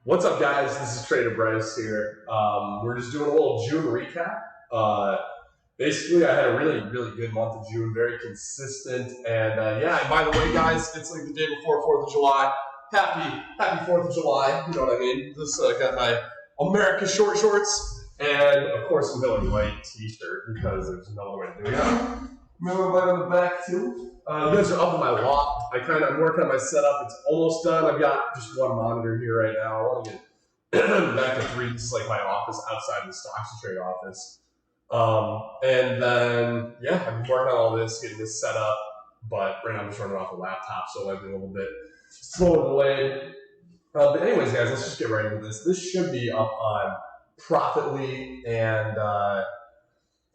What's up, guys? This is Trader Bryce here. We're just doing a little June recap. Basically, I had a really good month of June, very consistent. And yeah, by the way, guys, it's like the day before 4th of July. Happy 4th of July. You know what I mean? This got my America short shorts and, of course, a Miller Lite t-shirt because there's no other way to do it. Miller Lite on the back, too. You guys are up in my loft. I'm working on my setup. It's almost done. I've got just one monitor here right now. I want to get back to 3. This is like my office outside of the stocks and trade office. And then, yeah, I've been working on all this, getting this set up. But right now I'm just running off a laptop, so I've been a little bit slow and delayed. But anyways, guys, let's just get right into this. This should be up on Profitly and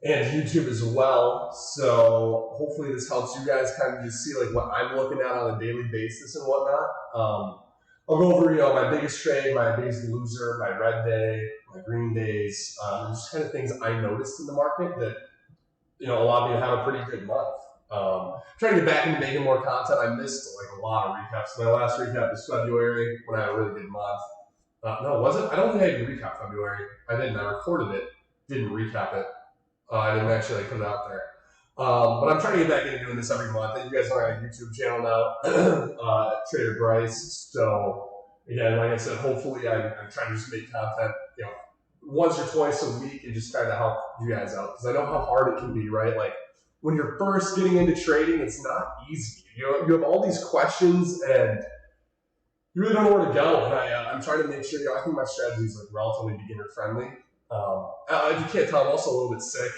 YouTube as well. So hopefully this helps you guys kind of just see like what I'm looking at on a daily basis and whatnot. I'll go over, my biggest trade, my biggest loser, my red day, my green days, just kind of things I noticed in the market that, a lot of you have a pretty good month. Trying to get back into making more content. I missed like a lot of recaps. My last recap was February when I had a really good month. No, was it? I don't think I did recap February. I didn't. I recorded it, didn't recap it. I didn't actually put it out there. But I'm trying to get back into doing this every month. And you guys are on a YouTube channel now, Trader Bryce. So, again, like I said, hopefully I'm trying to just make content, once or twice a week and just try to help you guys out. Because I know how hard it can be, right? Like, when you're first getting into trading, it's not easy. You have all these questions and you really don't know where to go. And I'm trying to make sure, I think my strategy is like relatively beginner friendly. If you can't tell, I'm also a little bit sick.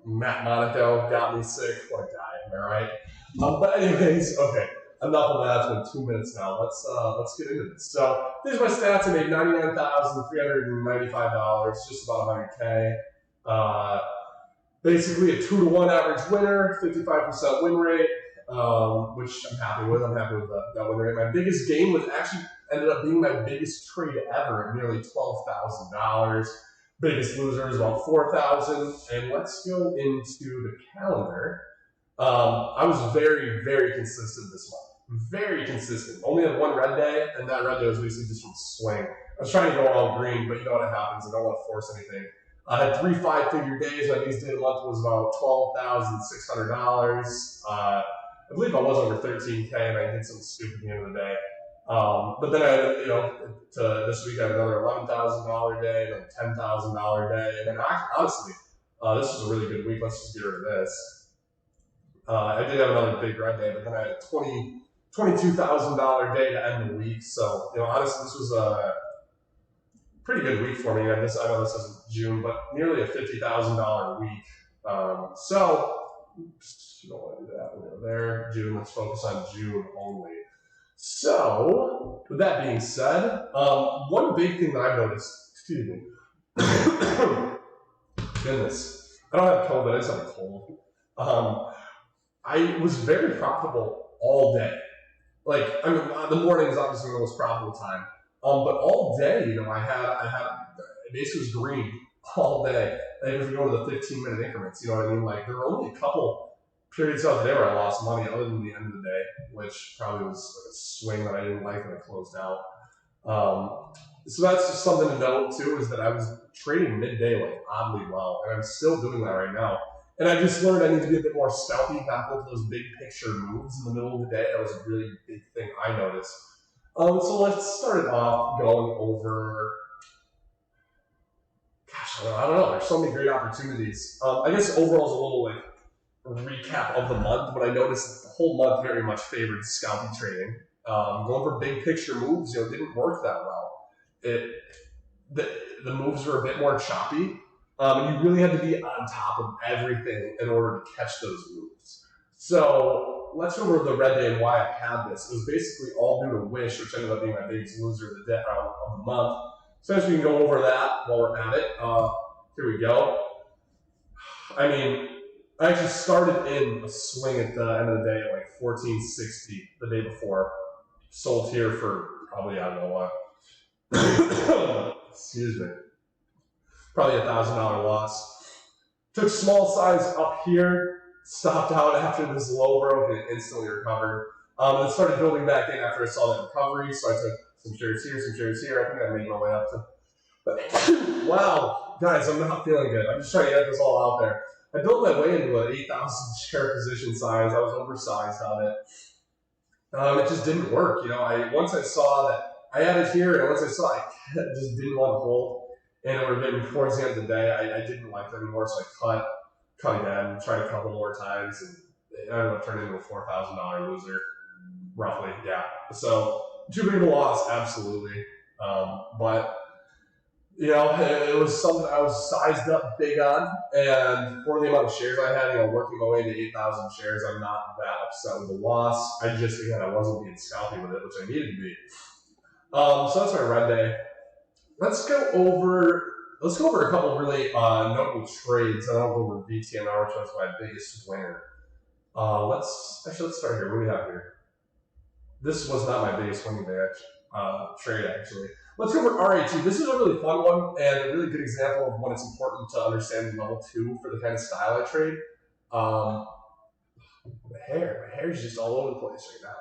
Matt Monaco got me sick. What a guy, am I right? But anyways, okay. Enough of that. It's been 2 minutes now. Let's get into this. So these are my stats. I made $99,395, just about $100K. Basically a 2-to-1 average winner, 55% win rate, which I'm happy with. I'm happy with that win rate. My biggest gain was actually ended up being my biggest trade ever at nearly $12,000. Biggest loser is about $4,000. And let's go into the calendar. I was very consistent this month. Very consistent. Only had one red day, and that red day was basically just from swing. I was trying to go all green, but you know what happens. I don't want to force anything. I had 3 5-figure days. My biggest day of the month was about $12,600. I believe I was over 13K, and I did something stupid at the end of the day. But then I, this week I had another $11,000 day, then $10,000 day, and then honestly, this was a really good week. Let's just get rid of this. I did have another big red day, but then I had a $22,000 day to end the week. So honestly, this was a pretty good week for me. And I know this isn't June, but nearly a $50,000 week. So oops, you don't want to do that. We're there. June. Let's focus on June only. So, with that being said, one big thing that I've noticed, excuse me, goodness, I don't have COVID, I just have a cold. I was very profitable all day. Like, the morning is obviously the most profitable time. But all day, I basically was green all day. And if you go to the 15-minute increments, you know what I mean? Like, there were only a couple periods out there where I lost money other than the end of the day, which probably was like a swing that I didn't like when I closed out. So that's just something to note too, is that I was trading midday like oddly well, and I'm still doing that right now. And I just learned I need to be a bit more stealthy, not go for those big picture moves in the middle of the day. That was a really big thing I noticed. So let's start it off going over, gosh, I don't know, there's so many great opportunities. I guess overall is a little like recap of the month, but I noticed the whole month very much favored scalping trading. Going for big picture moves, didn't work that well. The moves were a bit more choppy, and you really had to be on top of everything in order to catch those moves. So let's go over the red day and why I had this. It was basically all due to Wish, which ended up being my biggest loser of the month. So as we can go over that while we're at it, here we go. I actually started in a swing at the end of the day at like 1460 the day before. Sold here for probably, I don't know what. Excuse me. Probably a $1,000 loss. Took small size up here, stopped out after this low broke and instantly recovered. And it started building back in after I saw that recovery. So I took some shares here, some shares here. I think I made my way up to. But wow, guys, I'm not feeling good. I'm just trying to get this all out there. I built my way into an 8,000 share position size. I was oversized on it. It just didn't work. Once I saw that I had it here, and once I saw I just didn't want to hold, and we were getting towards the end of the day, I didn't like it anymore, so I cut again, tried a couple more times, and I don't know, turned into a $4,000 loser, roughly, yeah. So, too big of a loss, absolutely. But it was something I was sized up big on, and for the amount of shares I had, working my way to 8,000 shares, I'm not that upset with the loss. I just, again, I wasn't being scalpy with it, which I needed to be. So that's my red day. Let's go over a couple of really notable trades, and I'll go over VTNR, which was my biggest winner. Let's start here. What do we have here? This was not my biggest winning trade, actually. Let's go over RAT. This is a really fun one and a really good example of when it's important to understand level 2 for the kind of style I trade. My hair is just all over the place right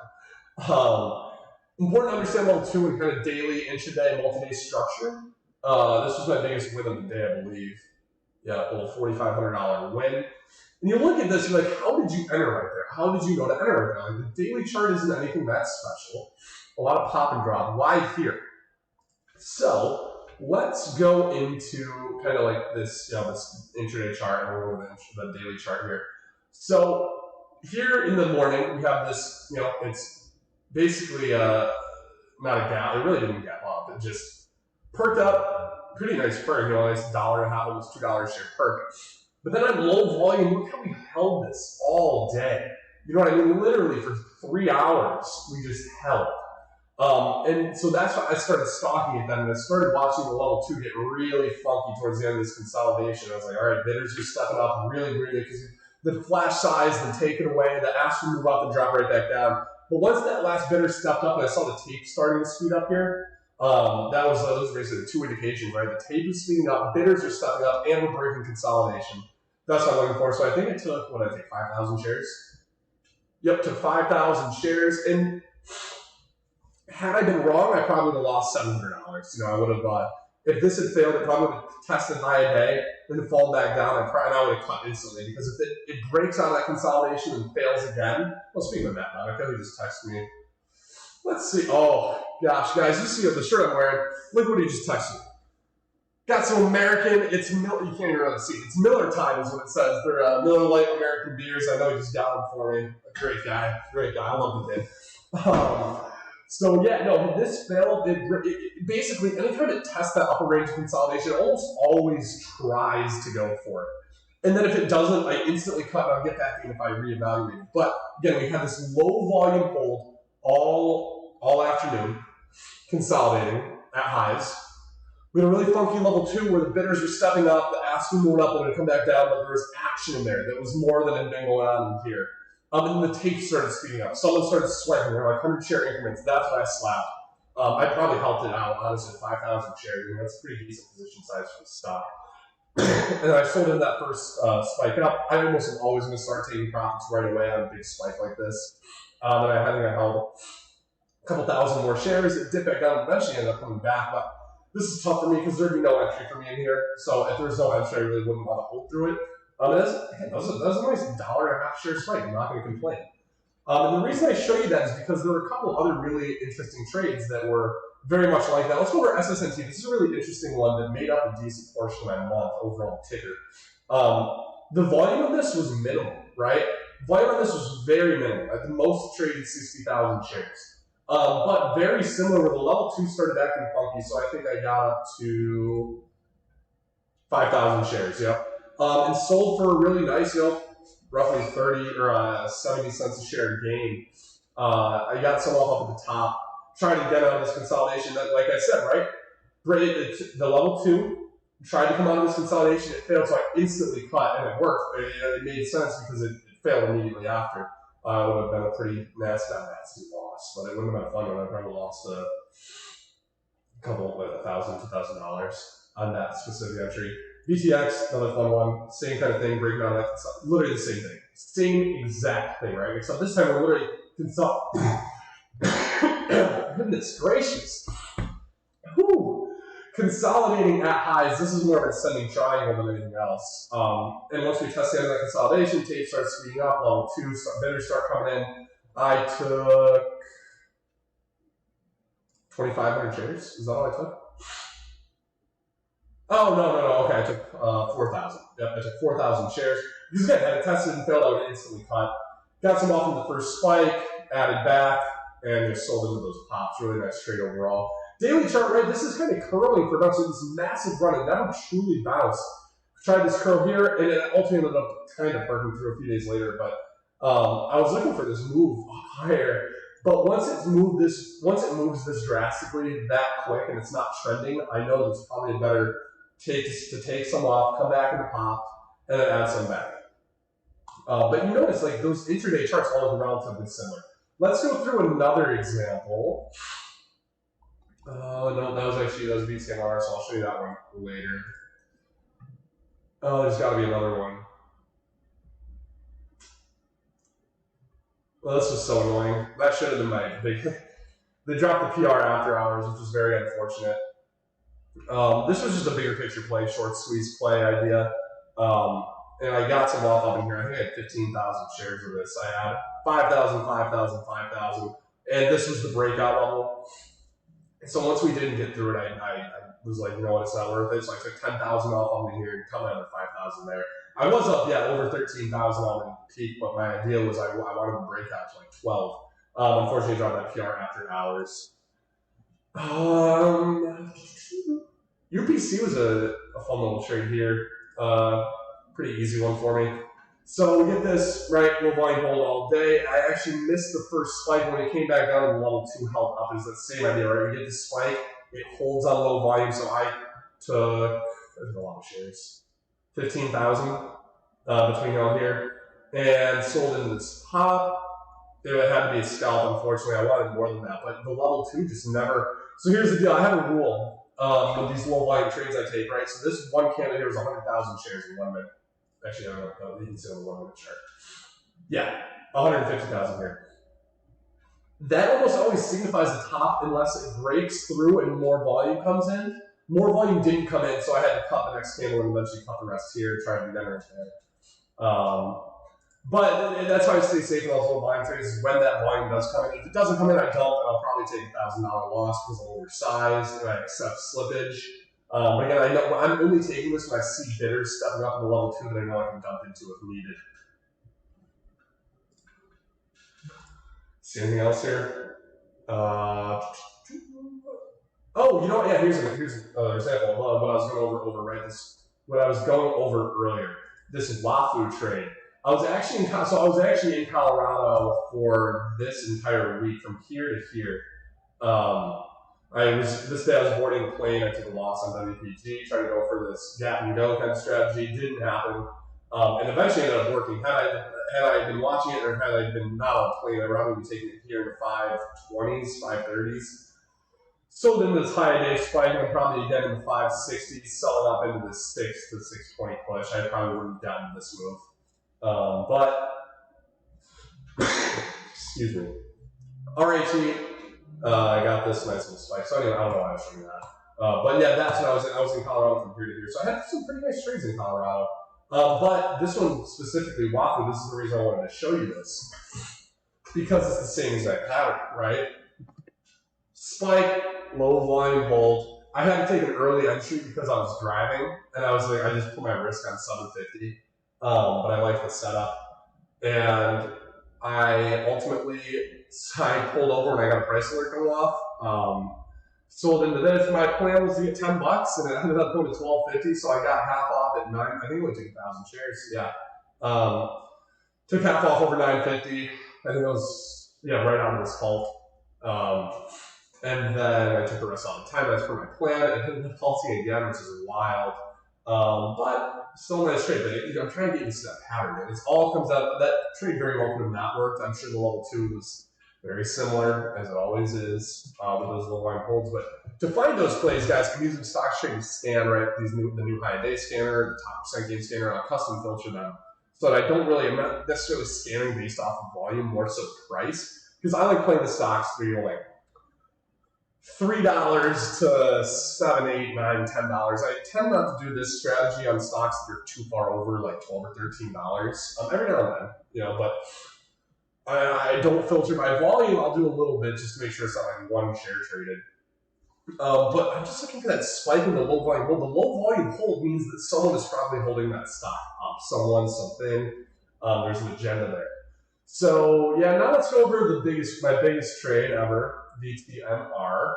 now. Important to understand level 2 and kind of daily, intraday, multi-day structure. This was my biggest win of the day, I believe. Yeah, a little $4,500 win. And you look at this, you're like, how did you enter right there? How did you know to enter right there? Like, the daily chart isn't anything that special. A lot of pop and drop. Why here? So let's go into kind of like this, this intraday chart, and we'll go over the daily chart here. So here in the morning, we have this, it's basically not a gap. It really didn't gap up. It just perked up, pretty nice perk, nice $1.50, almost $2 share perk. But then on low volume, look how we held this all day. You know what I mean? Literally for 3 hours, we just held. And so that's why I started stalking it then, and I started watching the level 2 get really funky towards the end of this consolidation. I was like, all right, bidders are stepping up really, because the flash size, then take it away, the ask will move up and drop right back down. But once that last bidder stepped up and I saw the tape starting to speed up here, those are basically the 2 indications, right? The tape is speeding up, bidders are stepping up, and we're breaking consolidation. That's what I'm looking for. So I think it took, 5,000 shares? Yep, to 5,000 shares. And had I been wrong, I probably would have lost $700. I would have, if this had failed, it probably would have tested high a day, then fallen back down, and I would have cut instantly. Because if it breaks out of that consolidation and fails again, well, speaking of that, Monica, who just texted me. Let's see. Oh, gosh, guys, you see the shirt I'm wearing. Look what he just texted me. Got some American, it's Miller, you can't even really see it. It's Miller Time is what it says. They're Miller Lite American beers. I know he just got them for me. A great guy. I love the day. So yeah, no, this failed. It basically, anytime it tests that upper range of consolidation, it almost always tries to go for it. And then if it doesn't, I instantly cut and I'll get back in if I reevaluate it. But again, we had this low volume hold all afternoon, consolidating at highs. We had a really funky level 2 where the bidders were stepping up, the asks were moving up, and it would come back down, but there was action in there that was more than had been going on in here. And then the tape started speeding up. Someone started swiping. There were like 100 share increments. That's what I slapped. I probably helped it out, honestly, 5,000 shares. That's a pretty decent position size for the stock. And I sold in that first spike up. I almost am always going to start taking profits right away on a big spike like this. And I think I held a couple thousand more shares. It dipped back down and eventually ended up coming back. But this is tough for me because there'd be no entry for me in here. So if there's no entry, I really wouldn't want to hold through it. That was a nice $1.50 share spike. I'm not going to complain. And the reason I show you that is because there were a couple of other really interesting trades that were very much like that. Let's go over SSNT. This is a really interesting one that made up a decent portion of my month overall ticker. The volume of this was minimal, right? Volume on this was very minimal. At the most traded 60,000 shares. But very similar where the level 2 started acting funky, so I think I got up to 5,000 shares, yep. And sold for a really nice, roughly 30 or 70 cents a share gain. I got some up at the top, trying to get out of this consolidation. Like I said, right? The level 2 tried to come out of this consolidation, it failed, so I instantly cut, and it worked. It made sense because it failed immediately after. It would have been a pretty nasty loss, but it wouldn't have been fun when I probably lost a couple, $1,000, $2,000 on that specific entry. BTX, another fun one, same kind of thing, breaking out of that, literally the same thing. Same exact thing, right? Except this time we're literally goodness gracious. Whew. Consolidating at highs, this is more of an ascending triangle than anything else. And once we test the end of that consolidation, tape starts speeding up, level 2, bidders start coming in. I took 2,500 shares. Is that all I took? Oh, no. Okay, I took 4,000. Yep, I took 4,000 shares. Because again, had it tested and failed, I would instantly cut. Got some off in the first spike, added back, and just sold into those pops. Really nice trade overall. Daily chart, right? This is kind of curling for us. So this massive run, it never truly bounced. Tried this curl here, and it ultimately ended up kind of breaking through a few days later. But I was looking for this move higher. But once it moves this drastically, that quick, and it's not trending, I know there's probably a better to take some off, come back into pop, and then add some back. But you notice, like, those intraday charts all look relatively similar. Let's go through another example. No, that was VScanR, so I'll show you that one later. Oh, there's got to be another one. Well, this was so annoying. That should have been my big. They dropped the PR after hours, which was very unfortunate. This was just a bigger picture play, short squeeze play idea. And I got some off up in here. I think I had 15,000 shares of this. I had 5,000, 5,000, 5,000. And this was the breakout level. So once we didn't get through it, I was like, you know what, it's not worth it. So I took 10,000 off on here and come another 5,000 there. I was up, over 13,000 on the peak, but my idea was I wanted to break out to like 12. Unfortunately, I dropped that PR after hours. UPC was a fun little trade here. Pretty easy one for me. So we get this, right, low volume hold all day. I actually missed the first spike. When it came back down to level 2 held up. It's the same idea, right? We get this spike, it holds on low volume, so I took, there's a lot of shares, 15,000 between all here, and sold into this pop. It had to be a scalp, unfortunately. I wanted more than that, but the level 2 just never. So here's the deal. I have a rule with these low volume trades I take, right? So this one candle here is 100,000 shares in 1 minute. Actually, I don't know. You can see on the 1 minute chart. Yeah, 150,000 here. That almost always signifies the top unless it breaks through and more volume comes in. More volume didn't come in, so I had to cut the next candle and eventually cut the rest here, try and generate there. But that's why I stay safe in those low volume trades. When that volume does come in, if it doesn't come in, I dump, and I'll probably take $1,000 loss because I'm oversized and I accept slippage. But again, I know I'm only taking this when I see bidders stepping up in the level 2 that I know I can dump into if needed. See anything else here? Oh, you know what? Yeah, here's another example of what I was going over right. What I was going over earlier. This WAFU trade. I was actually in Colorado for this entire week from here to here. This day I was boarding a plane. I took a loss on WPG, trying to go for this gap and go kind of strategy. Didn't happen, and eventually ended up working. Had I been watching it, or had I been not on a plane, I would probably be taking it here in the 520s, 530s. Sold into this high day spike, and probably again in the 560s, selling up into the 6 to 620 push. I probably wouldn't have done this move, but excuse me. RHE. I got this nice little spike. So anyway, I don't know why I was showing that. But yeah, that's what I was in Colorado from here to here. So I had some pretty nice trades in Colorado. But this one specifically, WAFU, this is the reason I wanted to show you this. Because it's the same exact pattern, right? Spike, low volume hold. I had to take an early entry because I was driving. And I was like, I just put my risk on 750. But I like the setup. And I ultimately pulled over when I got a price alert going off. Sold into this. My plan was to get $10, and it ended up going to $12.50. So I got half off at 9. I think it only took 1,000 shares. Yeah. Took half off over 950. I think it was right on this halt. And then I took the rest off the time. That's for my plan. It ended up halting again, which is wild. But still a nice trade. But I'm trying to get used to that pattern. It all comes out. That trade very well could have not worked. I'm sure the level 2 was very similar, as it always is, with those low line holds. But to find those plays, guys, I'm using stock trading scan, right? The new high day scanner, the top percent gain scanner. I'll custom filter them so that I'm not necessarily scanning based off of volume, more so price. Because I like playing the stocks where you're like, $3 to $7, $8, $9, $10. I tend not to do this strategy on stocks that are too far over, like $12 or $13. Every now and then, but I don't filter by volume. I'll do a little bit just to make sure it's not like one share traded. But I'm just looking for that spike in the low volume. Well, the low volume hold means that someone is probably holding that stock up. Someone, something. There's an agenda there. So yeah, now let's go over my biggest trade ever, VTMR.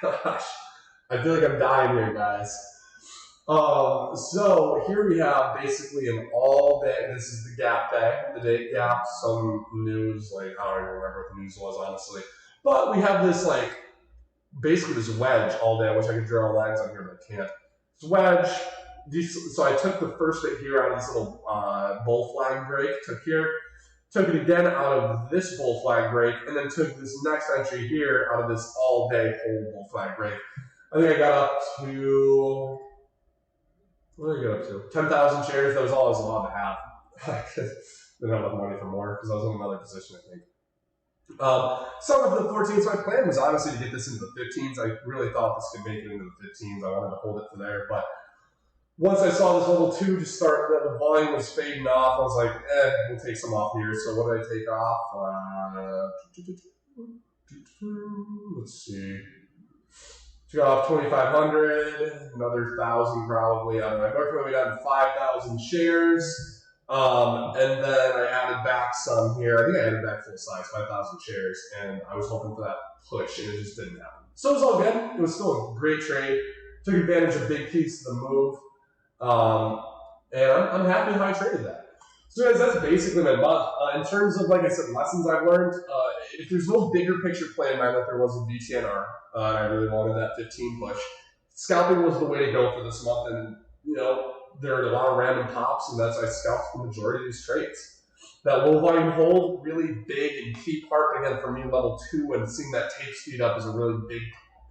Gosh, I feel like I'm dying here, guys. So here we have basically an all day. This is the gap day, the date gap. Some news, like I don't even remember what the news was, honestly. But we have this basically this wedge all day. I wish I could draw lines on here, but I can't. This wedge. So I took the first bit here out of this little bull flag break. Took it again out of this bull flag break, and then took this next entry here out of this all day whole bull flag break. I think I got up to. What did I get up to? 10,000 shares. That was all I was allowed to have. I didn't have enough money for more because I was in another position, I think. Some of the 14s. My plan was honestly to get this into the 15s. I really thought this could make it into the 15s. I wanted to hold it for there. But once I saw this level 2 just start, that the volume was fading off, I was like, we'll take some off here. So what did I take off? Let's see. Took off 2,500, another 1,000 probably out of my book. We got 5,000 shares, and then I added back some here. I think I added back full size, 5,000 shares, and I was hoping for that push, and it just didn't happen. So it was all good. It was still a great trade. Took advantage of big piece of the move, and I'm happy how I traded that. So guys, that's basically my month. In terms of, like I said, lessons I've learned, if there's no bigger picture plan like there was with VTNR, and I really wanted that 15 push, scalping was the way to go for this month. And, there are a lot of random pops, and that's I scalped the majority of these trades. That low volume hold, really big and key part, again, for me, level 2, and seeing that tape speed up is a really big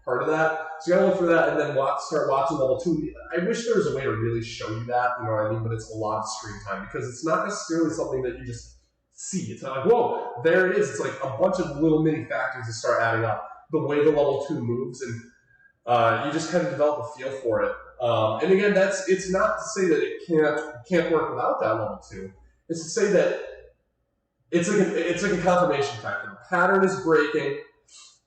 part of that. So you gotta look for that and then start watching level 2. I wish there was a way to really show you that, you know what I mean? But it's a lot of screen time because it's not necessarily something that you just see. It's not like, whoa, there it is. It's like a bunch of little mini factors that start adding up. The way the level 2 moves, and you just kind of develop a feel for it. And again, it's not to say that it can't work without that level 2. It's to say that it's like a confirmation factor. The pattern is breaking.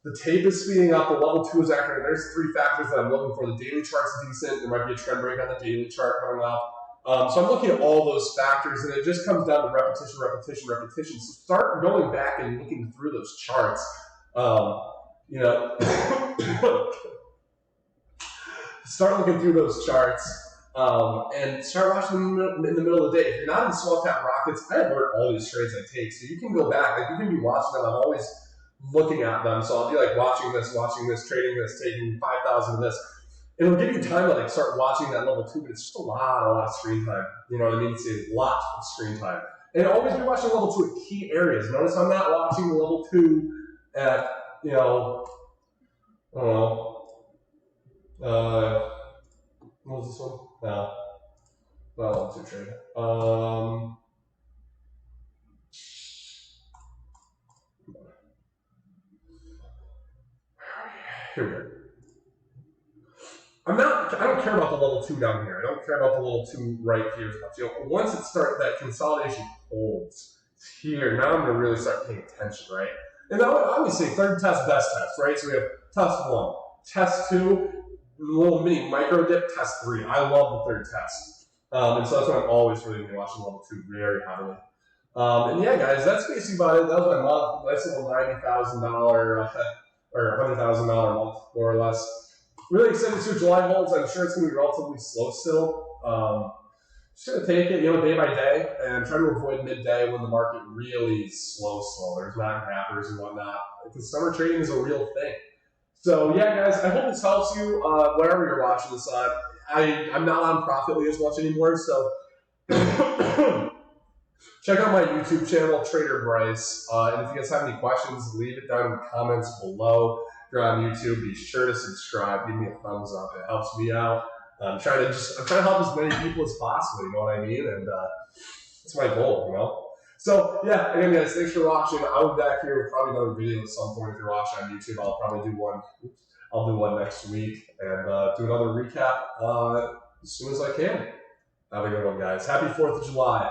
The tape is speeding up. The level 2 is accurate. There's 3 factors that I'm looking for. The daily chart's decent. There might be a trend break on the daily chart coming up. So I'm looking at all those factors, and it just comes down to repetition, repetition, repetition. So start going back and looking through those charts. Start looking through those charts and start watching them in the middle of the day. If you're not in small cap rockets, I alert all these trades I take, so you can go back. Like you can be watching them. I'm always looking at them, so I'll be like watching this, trading this, taking 5,000 of this. It'll give you time to like start watching that level 2, but it's just a lot of screen time. You know what I mean? It's a lot of screen time. And always be watching level 2 at key areas. Notice I'm not watching level 2 at, I don't know, what was this one? No. Not level 2 trade. Here we go. I don't care about the level 2 down here. I don't care about the level 2 right here. Once it starts, that consolidation holds. It's here. Now I'm going to really start paying attention, right? And I always say third test, best test, right? So we have test 1, test 2, little mini micro dip, test 3. I love the third test. And so that's what I'm always really going to be watching level 2 very heavily. And yeah, guys, that's basically about it. That was my month. Nice little $90,000 or $100,000 month, more or less. Really excited to see what July holds. I'm sure it's going to be relatively slow still. Just going to take it, day by day, and try to avoid midday when the market really is slow. There's not wrappers and whatnot. Because summer trading is a real thing. So yeah, guys, I hope this helps you wherever you're watching this on. I'm not on Profitly as much anymore, so check out my YouTube channel, Trader Bryce. And if you guys have any questions, leave it down in the comments below. If you're on YouTube, be sure to subscribe. Give me a thumbs up. It helps me out. I'm trying to help as many people as possible. You know what I mean? And that's my goal. So, yeah, again, guys, thanks for watching. I'll be back here with probably another video at some point. If you're watching on YouTube, I'll probably do one. I'll do one next week and do another recap as soon as I can. Have a good one, guys. Happy 4th of July.